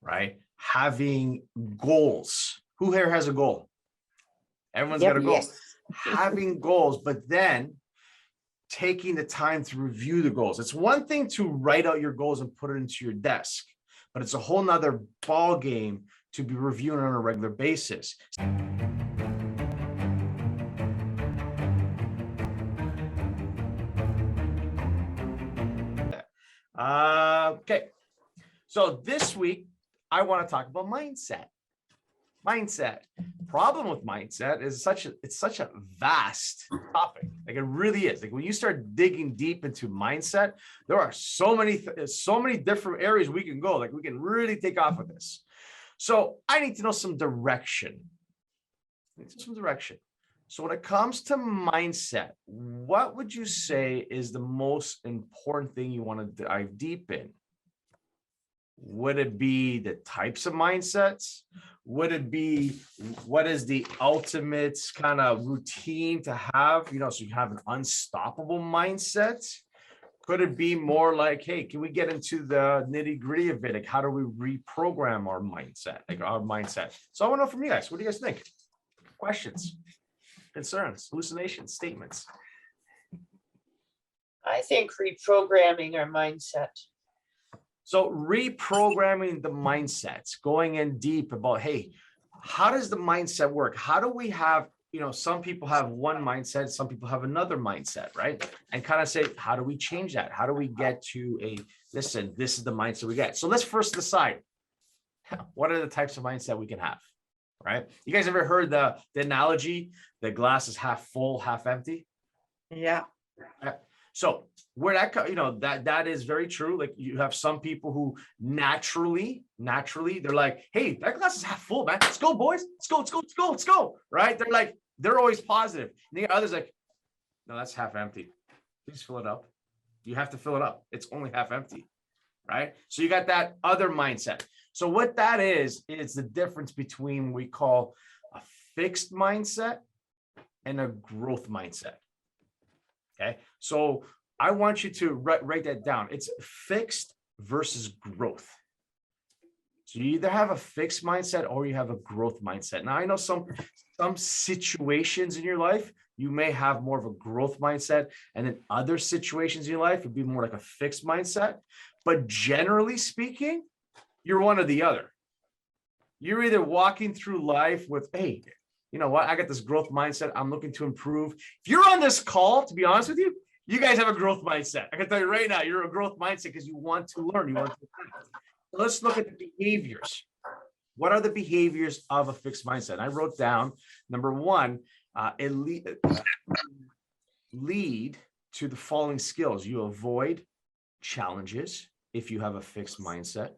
right? Having goals. Who here has a goal? Everyone's got a goal. Yes. Having goals, but then taking the time to review the goals. It's one thing to write out your goals and put it into your desk, but it's a whole nother ball game to be reviewing on a regular basis. Okay, so this week I want to talk about mindset. Problem with mindset is it's such a vast topic. Like it really is. Like when you start digging deep into mindset, there are so many different areas we can go. Like we can really take off with this. So I need to know some direction. So when it comes to mindset, what would you say is the most important thing you want to dive deep in? Would it be the types of mindsets? Would it be what is the ultimate kind of routine to have, so you have an unstoppable mindset? Could it be more like, hey, can we get into the nitty gritty of it? Like, how do we reprogram our mindset? So I want to know from you guys, what do you guys think? Questions, concerns, hallucinations, statements? I think reprogramming our mindset. So reprogramming the mindsets, going in deep about, hey, how does the mindset work? How do we have, some people have one mindset, some people have another mindset, right? And kind of say, how do we change that? How do we get to this is the mindset we get. So let's first decide, what are the types of mindset we can have, right? You guys ever heard the analogy, the glass is half full, half empty? Yeah. So where that is very true. Like you have some people who naturally, they're like, hey, that glass is half full, man. Let's go, boys. Let's go. Right? They're always positive. And the others like, no, that's half empty. Please fill it up. You have to fill it up. It's only half empty. Right? So you got that other mindset. So what that is the difference between what we call a fixed mindset and a growth mindset. Okay, so I want you to write that down. It's fixed versus growth. So you either have a fixed mindset or you have a growth mindset. Now, I know some situations in your life, you may have more of a growth mindset, and then other situations in your life would be more like a fixed mindset. But generally speaking, you're one or the other. You're either walking through life with, hey, you know what? I got this growth mindset. I'm looking to improve. If you're on this call, to be honest with you, you guys have a growth mindset. I can tell you right now, you're a growth mindset because you want to learn. You want to learn. So let's look at the behaviors. What are the behaviors of a fixed mindset? I wrote down, number one, lead to the following skills. You avoid challenges if you have a fixed mindset.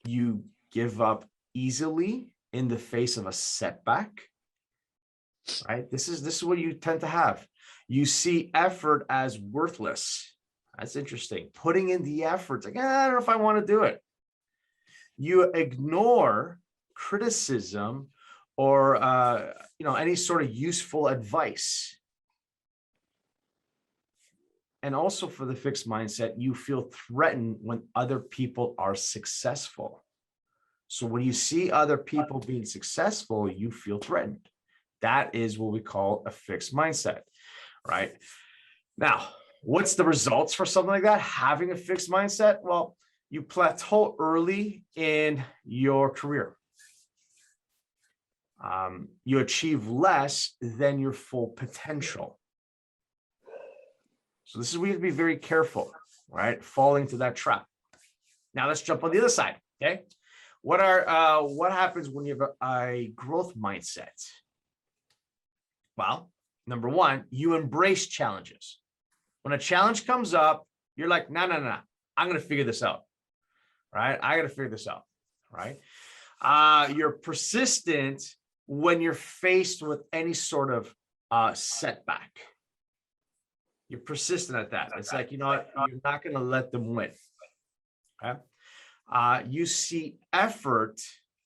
You give up easily in the face of a setback, right? This is what you tend to have. You see effort as worthless. That's interesting. Putting in the effort, like, I don't know if I want to do it. You ignore criticism or, any sort of useful advice. And also for the fixed mindset, you feel threatened when other people are successful. So when you see other people being successful, you feel threatened. That is what we call a fixed mindset, right? Now, what's the results for something like that? Having a fixed mindset? Well, you plateau early in your career. You achieve less than your full potential. So this is where you have to be very careful, right? Falling to that trap. Now let's jump on the other side, okay? What happens when you have a growth mindset? Well, number one, you embrace challenges. When a challenge comes up, you're like, no, I'm going to figure this out, right? I got to figure this out, right? You're persistent when you're faced with any sort of setback. You're persistent at that. It's like, you know what? You're not going to let them win, okay? You see effort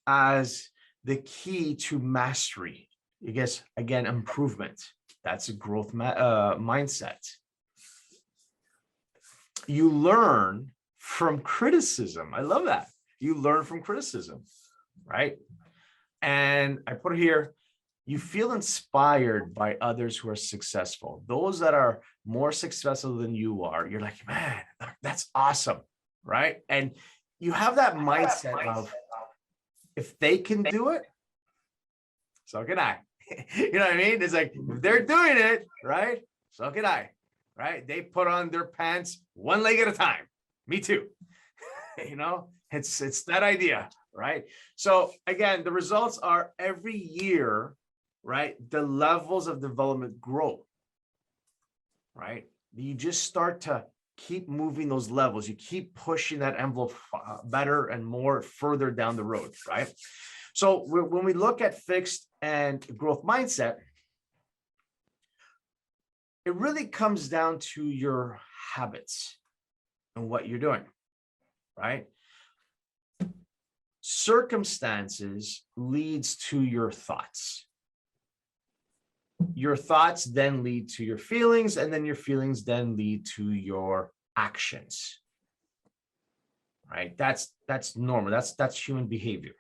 as the key to mastery. I guess, again, improvement. That's a growth mindset. You learn from criticism. I love that. You learn from criticism, right? And I put it here, you feel inspired by others who are successful. Those that are more successful than you are, you're like, man, that's awesome, right? And you have that mindset of, if they can do it, so can I. You know what I mean? It's like, if they're doing it, right? So can I, right? They put on their pants one leg at a time. Me too. You know, it's that idea, right? So again, the results are every year, right? The levels of development grow, right? You just start to keep moving those levels. You keep pushing that envelope better and more further down the road, right? So when we look at fixed and growth mindset, it really comes down to your habits and what you're doing, right? Circumstances leads to your thoughts. Your thoughts then lead to your feelings, and then your feelings then lead to your actions, right? That's normal. That's human behavior,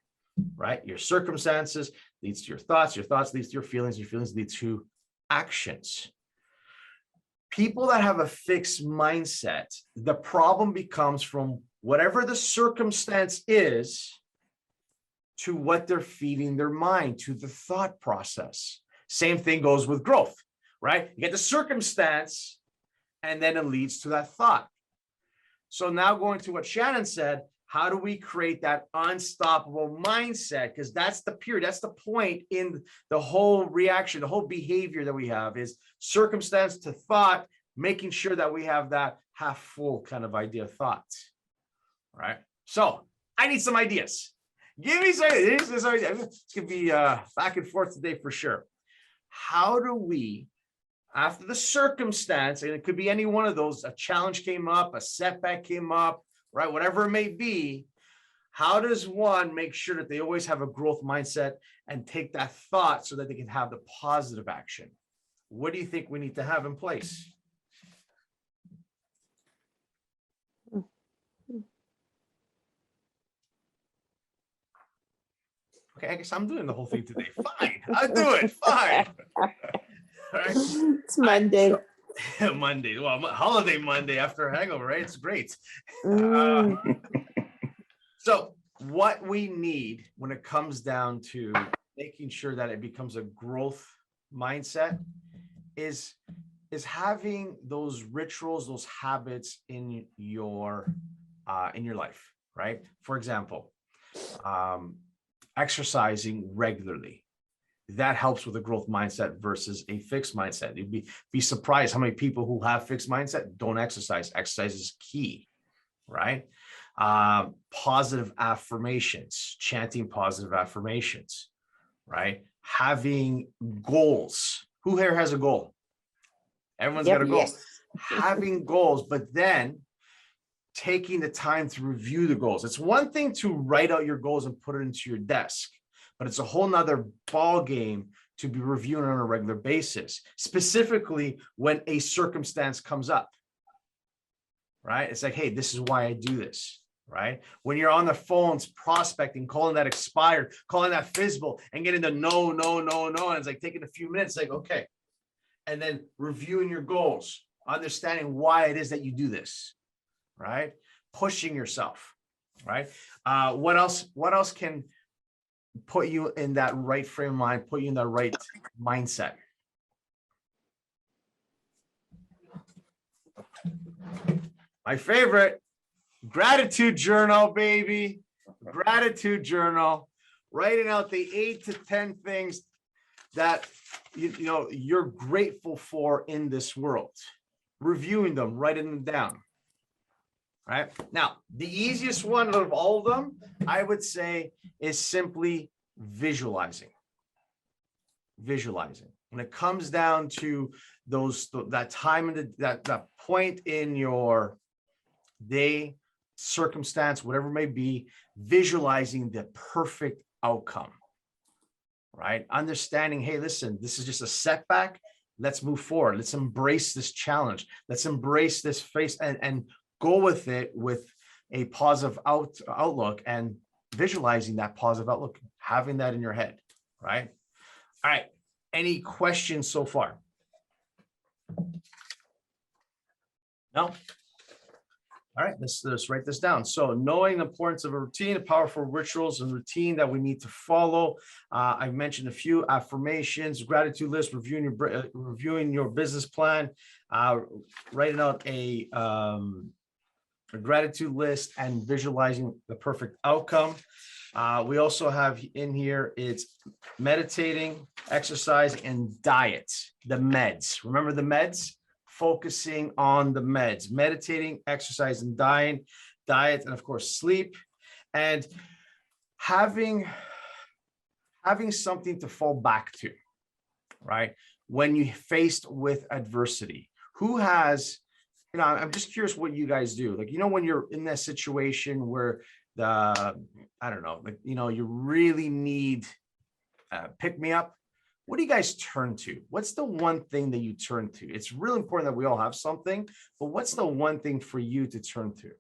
right? Your circumstances leads to your thoughts leads to your feelings lead to actions. People that have a fixed mindset, the problem becomes from whatever the circumstance is to what they're feeding their mind, to the thought process. Same thing goes with growth, right? You get the circumstance and then it leads to that thought. So now going to what Shannon said, how do we create that unstoppable mindset? Because that's the period, that's the point in the whole reaction, the whole behavior that we have is circumstance to thought, making sure that we have that half full kind of idea of thoughts, right? So I need some ideas. Give me some ideas. This could be back and forth today for sure. How do we, after the circumstance, and it could be any one of those, a challenge came up, a setback came up, right? Whatever it may be, how does one make sure that they always have a growth mindset and take that thought so that they can have the positive action? What do you think we need to have in place? Okay, I guess I'm doing the whole thing today. Fine, I'll do it. Fine. Right. It's Monday. Monday. Well, holiday Monday after a hangover, right? It's great. So what we need when it comes down to making sure that it becomes a growth mindset is having those rituals, those habits in your life, right? For example, exercising regularly. That helps with a growth mindset versus a fixed mindset. You'd be surprised how many people who have fixed mindset don't exercise. Exercise is key, right? Positive affirmations, chanting positive affirmations, right? Having goals. Who here has a goal? Everyone's got a goal. Yes. Having goals, but then taking the time to review the goals. It's one thing to write out your goals and put it into your desk, but it's a whole nother ball game to be reviewing on a regular basis, specifically when a circumstance comes up, right? It's like, hey, this is why I do this, right? When you're on the phones prospecting, calling that expired, calling that fizzable and getting the no, and it's like taking a few minutes, like, okay. And then reviewing your goals, understanding why it is that you do this, right? Pushing yourself, right? What else can put you in that right frame of mind, put you in that right mindset? My favorite, gratitude journal, baby. Gratitude journal. Writing out the 8 to 10 things that you're grateful for in this world. Reviewing them, writing them down. Right now, the easiest one out of all of them, I would say, is simply visualizing. Visualizing. When it comes down to that time and that point in your day, circumstance, whatever it may be, visualizing the perfect outcome. Right? Understanding, hey, listen, this is just a setback. Let's move forward. Let's embrace this challenge. Let's embrace this face and go with it with a positive outlook and visualizing that positive outlook, having that in your head, right? All right. Any questions so far? No? All right, let's write this down. So knowing the importance of a routine, the powerful rituals and routine that we need to follow. I've mentioned a few affirmations, gratitude list, reviewing your business plan, writing out a gratitude list and visualizing the perfect outcome. We also have in here, it's meditating, exercise, and diet, the meds. Remember the meds? Focusing on the meds, meditating, exercise, and diet, and of course, sleep, and having something to fall back to, right? When you're faced with adversity, who has, I'm just curious what you guys do. Like, when you're in that situation where I don't know, like, you really need pick me up. What do you guys turn to? What's the one thing that you turn to? It's really important that we all have something, but what's the one thing for you to turn to?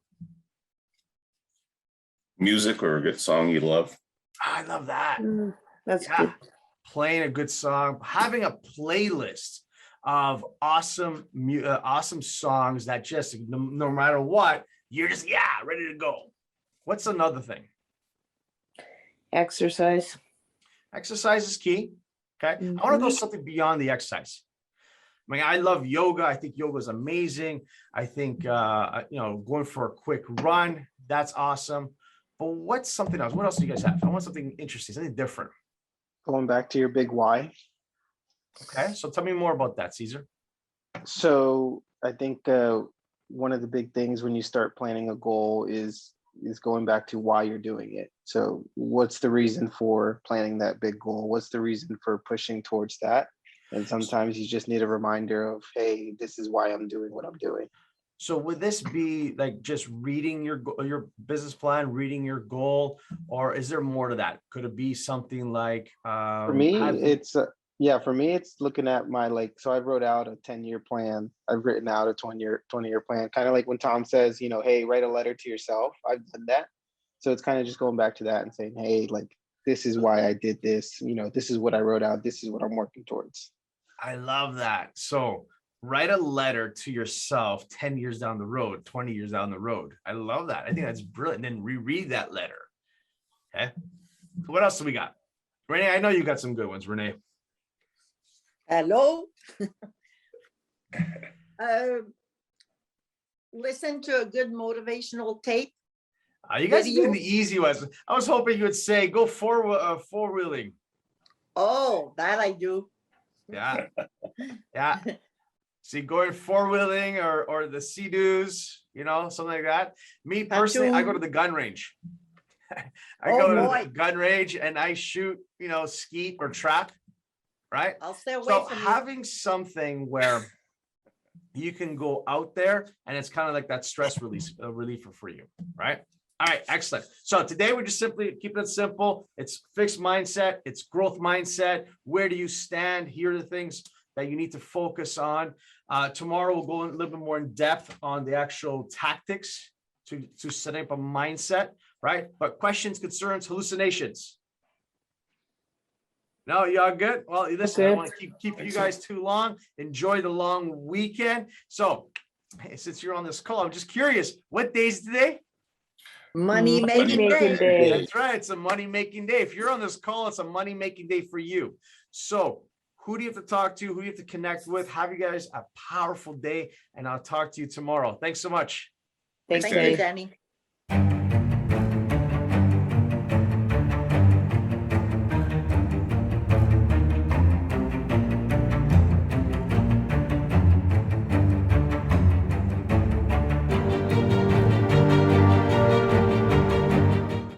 Music or a good song you love. I love that. That's good. Playing a good song, having a playlist of awesome songs that just, no matter what, you're just, ready to go. What's another thing? Exercise. Exercise is key. Okay. I want to go something beyond the exercise. I mean, I love yoga. I think yoga is amazing. I think, going for a quick run, that's awesome. But what's something else? What else do you guys have? I want something interesting, something different. Going back to your big why. Okay. So tell me more about that, Caesar. So I think one of the big things when you start planning a goal is going back to why you're doing it. So what's the reason for planning that big goal? What's the reason for pushing towards that? And sometimes you just need a reminder of, hey, this is why I'm doing what I'm doing. So would this be like just reading your business plan, reading your goal, or is there more to that? Could it be something like for me, for me, it's looking at my, so I wrote out a 10-year plan. I've written out a 20-year plan, kind of like when Tom says, hey, write a letter to yourself. I've done that. So it's kind of just going back to that and saying, hey, like, this is why I did this. This is what I wrote out. This is what I'm working towards. I love that. So write a letter to yourself 10 years down the road, 20 years down the road. I love that. I think that's brilliant. And then reread that letter. Okay. What else do we got? Renee, I know you got some good ones, Renee. Hello. Listen to a good motivational tape. You guys are doing the easy ones. I was hoping you would say go four-wheeling. Oh, that I do. Yeah. Yeah. See, going four-wheeling or the Sea-Doos, something like that. Me personally, I go to the gun range. I go to the gun range and I shoot, skeet or trap. Right. I'll stay away so from having something where you can go out there and it's kind of like that stress reliever for you. Right. All right. Excellent. So today we're just simply keeping it simple. It's fixed mindset. It's growth mindset. Where do you stand? Here are the things that you need to focus on. Tomorrow we'll go a little bit more in depth on the actual tactics to set up a mindset. Right. But questions, concerns, hallucinations. No, y'all good? Well, listen, I don't want to keep you guys too long. Enjoy the long weekend. So, hey, since you're on this call, I'm just curious, what day is today? Money making day. That's right. It's a money making day. If you're on this call, it's a money making day for you. So, who do you have to talk to? Who do you have to connect with? Have you guys a powerful day, and I'll talk to you tomorrow. Thanks so much. Thank you, Danny.